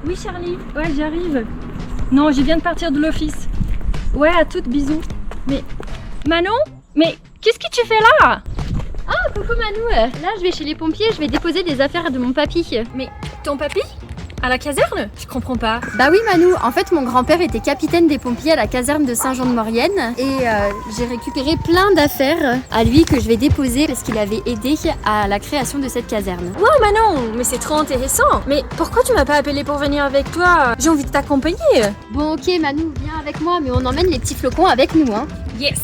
Oui Charlie, ouais j'arrive. Non, je viens de partir de l'office. Ouais, à toutes, bisous. Mais Manon, mais qu'est-ce que tu fais là? Ah, coucou Manou, là je vais chez les pompiers, je vais déposer des affaires de mon papy. Mais ton papy? À la caserne? Je comprends pas. Bah oui Manou, en fait mon grand-père était capitaine des pompiers à la caserne de Saint-Jean-de-Maurienne et j'ai récupéré plein d'affaires à lui que je vais déposer parce qu'il avait aidé à la création de cette caserne. Wow Manon, mais c'est trop intéressant. Mais pourquoi tu m'as pas appelé pour venir avec toi? J'ai envie de t'accompagner. Bon ok Manou, viens avec moi mais on emmène les petits flocons avec nous hein. Yes.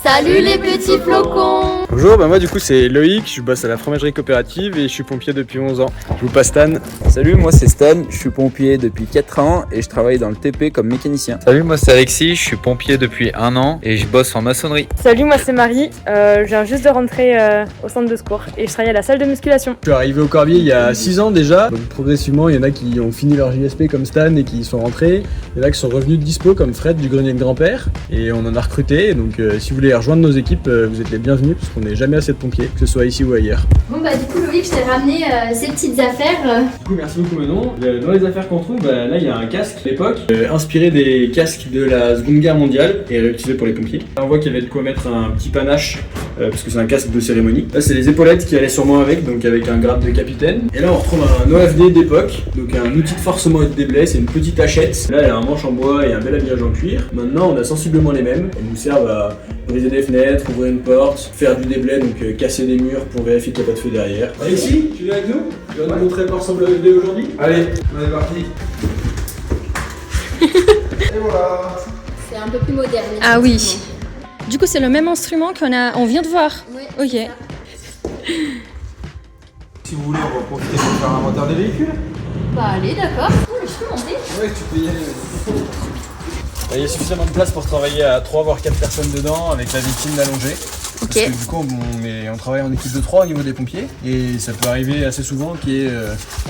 Salut les petits flocons! Bonjour, moi du coup c'est Loïc, je bosse à la fromagerie coopérative et je suis pompier depuis 11 ans. Je vous passe Stan. Salut, moi c'est Stan, je suis pompier depuis 4 ans et je travaille dans le TP comme mécanicien. Salut, moi c'est Alexis, je suis pompier depuis 1 an et je bosse en maçonnerie. Salut, moi c'est Marie, je viens juste de rentrer au centre de secours et je travaille à la salle de musculation. Je suis arrivé au Corbier il y a 6 ans déjà, donc progressivement il y en a qui ont fini leur JSP comme Stan et qui y sont rentrés. Il y en a qui sont revenus de dispo comme Fred du grenier de grand-père et on en a recruté, donc si vous voulez rejoindre nos équipes, vous êtes les bienvenus parce qu'on n'est jamais assez de pompiers, que ce soit ici ou ailleurs. Bon bah du coup Loïc, je t'ai ramené ces petites affaires. Du coup merci beaucoup Manon. Dans les affaires qu'on trouve, là il y a un casque à l'époque, inspiré des casques de la Seconde Guerre mondiale et réutilisé pour les pompiers. Là, on voit qu'il y avait de quoi mettre un petit panache, parce que c'est un casque de cérémonie. Là c'est les épaulettes qui allaient sûrement avec, donc avec un grade de capitaine. Et là on retrouve un OFD d'époque, donc un outil de forcement et de déblai, c'est une petite hachette. Là elle a un manche en bois et un bel habillage en cuir. Maintenant on a sensiblement les mêmes, elles nous servent à briser des fenêtres, ouvrir une porte, faire du déblai, donc casser des murs pour vérifier qu'il n'y a pas de feu derrière. Alexis, tu viens avec nous? Tu vas nous montrer à quoi ressemble le OFD aujourd'hui? Allez, on est parti. Et voilà. C'est un peu plus moderne. Ah oui. Du coup c'est le même instrument on vient de voir. Ouais, Ok. Si vous voulez, on va profiter pour faire l'inventaire des véhicules. Bah allez, d'accord. Oh, mais je peux monter? Ouais, tu peux y aller. Il y a suffisamment de place pour travailler à 3 voire 4 personnes dedans avec la victime allongée. Ok. Parce que du coup on travaille en équipe de 3 au niveau des pompiers et ça peut arriver assez souvent qu'il y ait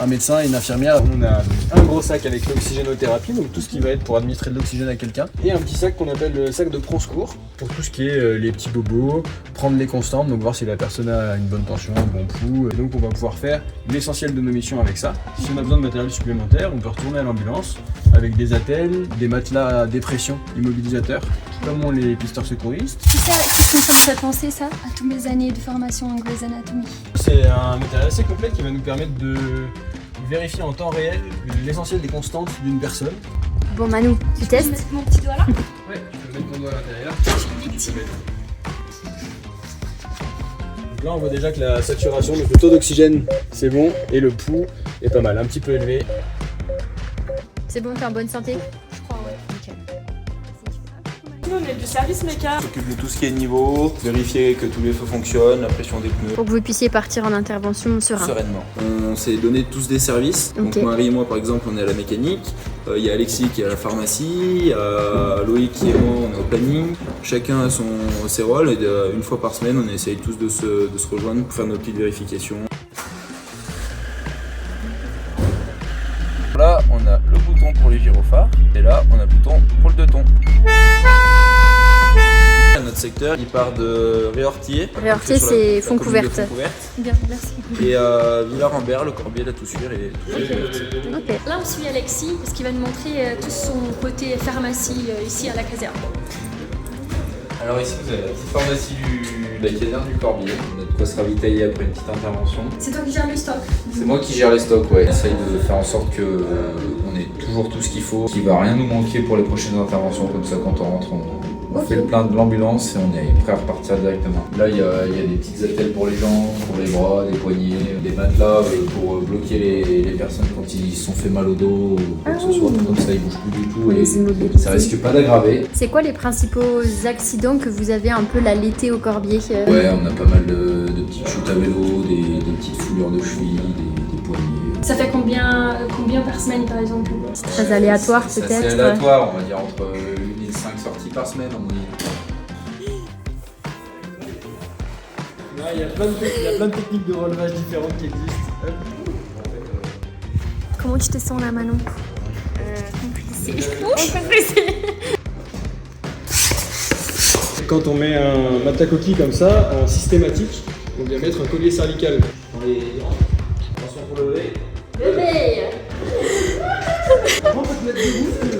un médecin et une infirmière. On a un gros sac avec l'oxygénothérapie, donc tout ce qui va être pour administrer de l'oxygène à quelqu'un, et un petit sac qu'on appelle le sac de prend secours pour tout ce qui est les petits bobos, prendre les constantes, donc voir si la personne a une bonne tension, un bon pouls. Et donc on va pouvoir faire l'essentiel de nos missions avec ça. Si on a besoin de matériel supplémentaire, on peut retourner à l'ambulance avec des attelles, des matelas à dépression immobilisateurs, comme ont les pisteurs secouristes. C'est ça, qu'est-ce que ça me fait penser ça à toutes mes années de formation en Grey's Anatomy. C'est un matériel assez complet qui va nous permettre de vérifier en temps réel l'essentiel des constantes d'une personne. Bon Manou, tu testes? Mettre mon petit doigt là? Ouais, tu peux mettre ton doigt à l'intérieur. Donc là on voit déjà que la saturation, donc le taux d'oxygène c'est bon et le pouls est pas mal, un petit peu élevé. C'est bon, t'es en bonne santé? Je crois ouais. Nickel. Nous on est du service méca. On s'occupe de tout ce qui est niveau, vérifier que tous les feux fonctionnent, la pression des pneus. Pour que vous puissiez partir en intervention serein. Sereinement. On s'est donné tous des services. Ok. Donc Marie et moi par exemple on est à la mécanique, il y a Alexis qui est à la pharmacie, il y a Loïc et moi on est au planning. Chacun a ses rôles et une fois par semaine on essaye tous de se rejoindre pour faire nos petites vérifications. Là, on a le bouton pour les gyrophares et là, on a le bouton pour le 2 tons. Notre secteur, il part de Réortier. Réortier, c'est fond couverte. Bien, merci. Et Villars-en-Berre, le Corbier, la Toussuire et Ok. Là on suit Alexis parce qu'il va nous montrer tout son côté pharmacie ici à la caserne. Alors ici vous avez la petite pharmacie de la caserne du Corbier. On a de quoi se ravitailler après une petite intervention. C'est toi qui gères le stock? C'est moi qui gère les stocks, ouais. J'essaye de faire en sorte que on ait toujours tout ce qu'il faut, qu'il va rien nous manquer pour les prochaines interventions. Comme ça, quand on rentre, on fait le plein de l'ambulance et on est prêt à repartir directement. Là, il y a des petites attelles pour les jambes, pour les bras, des poignets, des matelas pour bloquer les personnes quand ils se sont fait mal au dos ou quoi que ce soit. Comme ça, ils bougent plus du tout et ça risque pas d'aggraver. C'est quoi les principaux accidents que vous avez un peu l'été au Corbier? Ouais, on a pas mal de petites chutes à vélo, des petites foulures de cheville, des poignets. Ça fait combien par semaine par exemple? C'est très aléatoire C'est peut-être. assez aléatoire, on va dire entre 1 et 5 sorties par semaine en moyenne. Là, il y a plein de techniques de relevage différentes qui existent. Comment tu te sens là Manon? Compressé. Quand on met un matelas-coquille comme ça, en systématique, on vient mettre un collier cervical dans les hanches. Attention pour le lever. Levé. mettre debout.